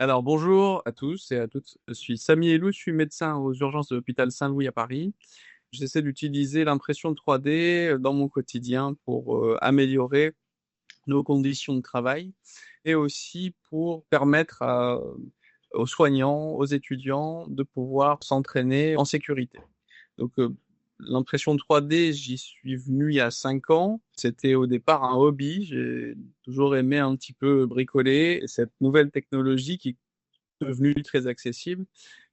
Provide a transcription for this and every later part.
Alors bonjour à tous et à toutes. Je suis Samy Elou, je suis médecin aux urgences de l'hôpital Saint-Louis à Paris. J'essaie d'utiliser l'impression 3D dans mon quotidien pour améliorer nos conditions de travail et aussi pour permettre aux soignants, aux étudiants de pouvoir s'entraîner en sécurité. Donc, l'impression 3D, j'y suis venu il y a 5 ans. C'était au départ un hobby. J'ai toujours aimé un petit peu bricoler. Et cette nouvelle technologie qui est devenue très accessible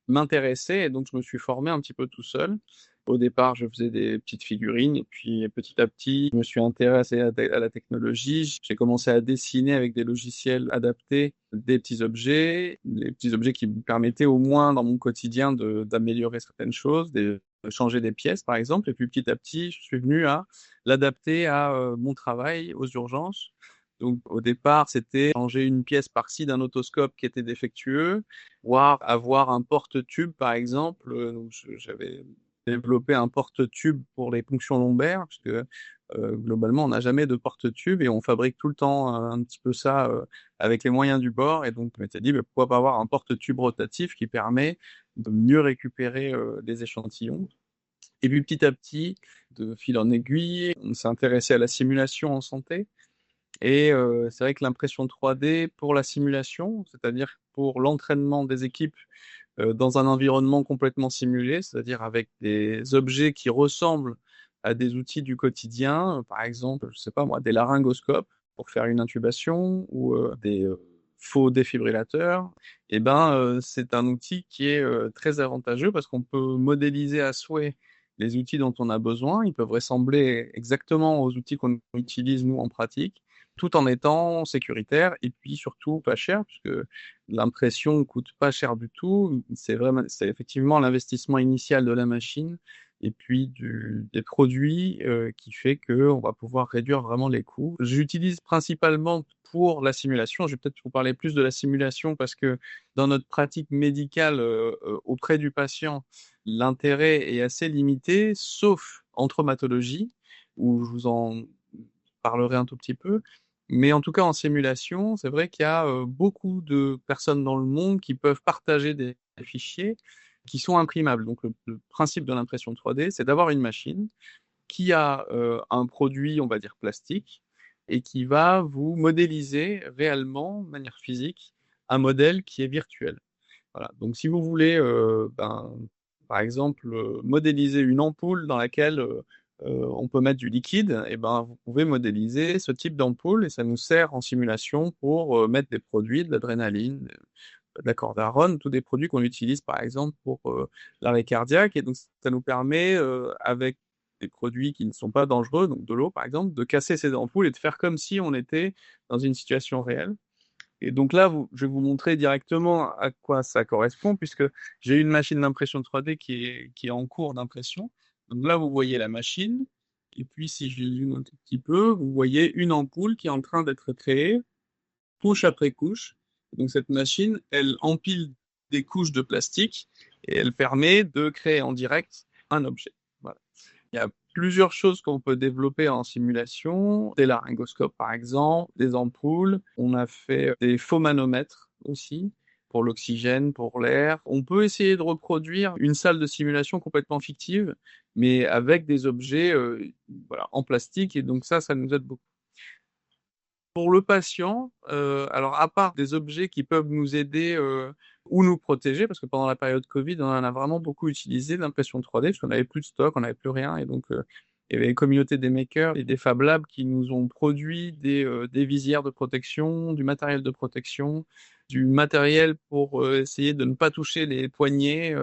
m'intéressait et donc je me suis formé un petit peu tout seul. Au départ, je faisais des petites figurines et puis petit à petit, je me suis intéressé à la technologie. J'ai commencé à dessiner avec des logiciels adaptés des petits objets, les petits objets qui me permettaient au moins dans mon quotidien d'améliorer certaines choses, de changer des pièces par exemple. Et puis petit à petit, je suis venu à l'adapter à mon travail aux urgences. Donc au départ, c'était changer une pièce par-ci d'un otoscope qui était défectueux, voire avoir un porte-tube, par exemple. Donc, j'avais développé un porte-tube pour les ponctions lombaires, parce que globalement, on n'a jamais de porte-tube et on fabrique tout le temps un petit peu ça avec les moyens du bord. Et donc, je m'étais dit, bah, pourquoi pas avoir un porte-tube rotatif qui permet de mieux récupérer les échantillons. Et puis petit à petit, de fil en aiguille, on s'est intéressé à la simulation en santé. Et c'est vrai que l'impression 3D pour la simulation, c'est-à-dire pour l'entraînement des équipes dans un environnement complètement simulé, c'est-à-dire avec des objets qui ressemblent à des outils du quotidien, par exemple, je sais pas moi, des laryngoscopes pour faire une intubation ou des faux défibrillateurs, et ben c'est un outil qui est très avantageux parce qu'on peut modéliser à souhait les outils dont on a besoin. Ils peuvent ressembler exactement aux outils qu'on utilise nous en pratique, tout en étant sécuritaires et puis surtout pas cher, puisque l'impression coûte pas cher du tout. C'est effectivement l'investissement initial de la machine et puis des produits qui fait que on va pouvoir réduire vraiment les coûts. J'utilise principalement pour la simulation. Je vais peut-être vous parler plus de la simulation parce que dans notre pratique médicale auprès du patient, l'intérêt est assez limité, sauf en traumatologie, où je vous en parlerai un tout petit peu. Mais en tout cas, en simulation, c'est vrai qu'il y a beaucoup de personnes dans le monde qui peuvent partager des fichiers qui sont imprimables. Donc, le principe de l'impression 3D, c'est d'avoir une machine qui a un produit, on va dire plastique, et qui va vous modéliser réellement, de manière physique, un modèle qui est virtuel. Voilà. Donc, si vous voulez, par exemple, modéliser une ampoule dans laquelle on peut mettre du liquide, et ben, vous pouvez modéliser ce type d'ampoule et ça nous sert en simulation pour mettre des produits, de l'adrénaline, de la cordarone, tous des produits qu'on utilise par exemple pour l'arrêt cardiaque. Et donc, ça nous permet, avec des produits qui ne sont pas dangereux, donc de l'eau par exemple, de casser ces ampoules et de faire comme si on était dans une situation réelle. Et donc là, je vais vous montrer directement à quoi ça correspond, puisque j'ai une machine d'impression 3D qui est en cours d'impression. Donc là, vous voyez la machine, et puis si je zoome un tout petit peu, vous voyez une ampoule qui est en train d'être créée, couche après couche. Donc cette machine, elle empile des couches de plastique, et elle permet de créer en direct un objet. Voilà. Il y a plusieurs choses qu'on peut développer en simulation, des laryngoscopes par exemple, des ampoules. On a fait des faux manomètres aussi pour l'oxygène, pour l'air. On peut essayer de reproduire une salle de simulation complètement fictive, mais avec des objets voilà, en plastique. Et donc ça nous aide beaucoup. Pour le patient, alors à part des objets qui peuvent nous aider ou nous protéger, parce que pendant la période Covid, on en a vraiment beaucoup utilisé l'impression 3D, parce qu'on n'avait plus de stock, on n'avait plus rien, et donc il y avait une communauté des makers et des Fab Labs qui nous ont produit des visières de protection, du matériel de protection, du matériel pour essayer de ne pas toucher les poignets.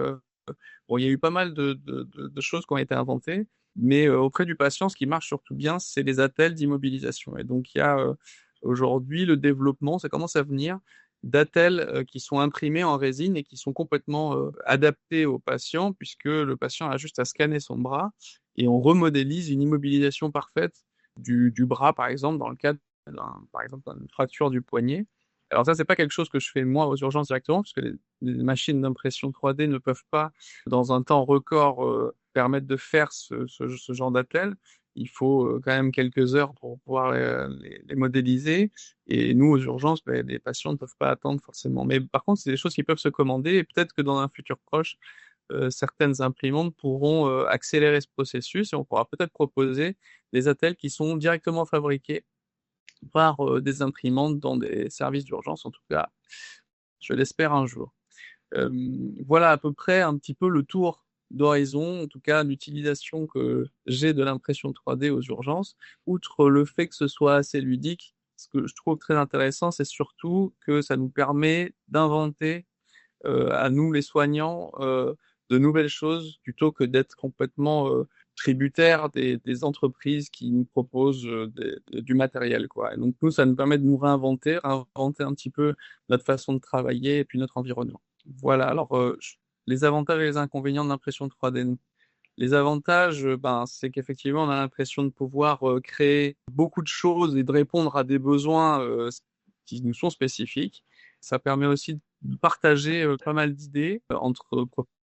Bon, il y a eu pas mal de choses qui ont été inventées, mais auprès du patient, ce qui marche surtout bien, c'est les attelles d'immobilisation. Et donc, il y a aujourd'hui le développement, ça commence à venir, d'attelles qui sont imprimés en résine et qui sont complètement adaptés au patient, puisque le patient a juste à scanner son bras et on remodélise une immobilisation parfaite du bras, par exemple, dans le cas par exemple, d'une fracture du poignet. Alors ça, c'est pas quelque chose que je fais moi aux urgences directement, parce que les machines d'impression 3D ne peuvent pas, dans un temps record, permettre de faire ce genre d'appel. il faut quand même quelques heures pour pouvoir les modéliser. Et nous, aux urgences, ben, les patients ne peuvent pas attendre forcément. Mais par contre, c'est des choses qui peuvent se commander et peut-être que dans un futur proche, certaines imprimantes pourront accélérer ce processus et on pourra peut-être proposer des attelles qui sont directement fabriqués par des imprimantes dans des services d'urgence, en tout cas, je l'espère un jour. Voilà à peu près un petit peu le tour d'horizon, en tout cas l'utilisation que j'ai de l'impression 3D aux urgences. Outre le fait que ce soit assez ludique, ce que je trouve très intéressant, c'est surtout que ça nous permet d'inventer à nous les soignants de nouvelles choses plutôt que d'être complètement tributaires des entreprises qui nous proposent du matériel, quoi. Et donc nous, ça nous permet de nous réinventer un petit peu notre façon de travailler et puis notre environnement. Voilà, alors les avantages et les inconvénients de l'impression 3D. Les avantages, ben, c'est qu'effectivement, on a l'impression de pouvoir créer beaucoup de choses et de répondre à des besoins qui nous sont spécifiques. Ça permet aussi de partager pas mal d'idées entre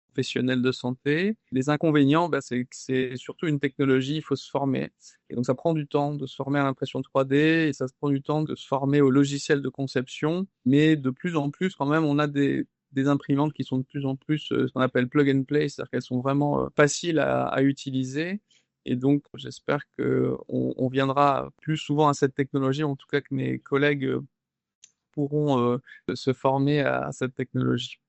professionnels de santé. Les inconvénients, ben, c'est que c'est surtout une technologie, il faut se former. Et donc, ça prend du temps de se former à l'impression 3D et ça se prend du temps de se former au logiciel de conception. Mais de plus en plus, quand même, on a des imprimantes qui sont de plus en plus ce qu'on appelle plug and play, c'est-à-dire qu'elles sont vraiment faciles à utiliser. Et donc, j'espère que on viendra plus souvent à cette technologie, en tout cas que mes collègues pourront se former à cette technologie.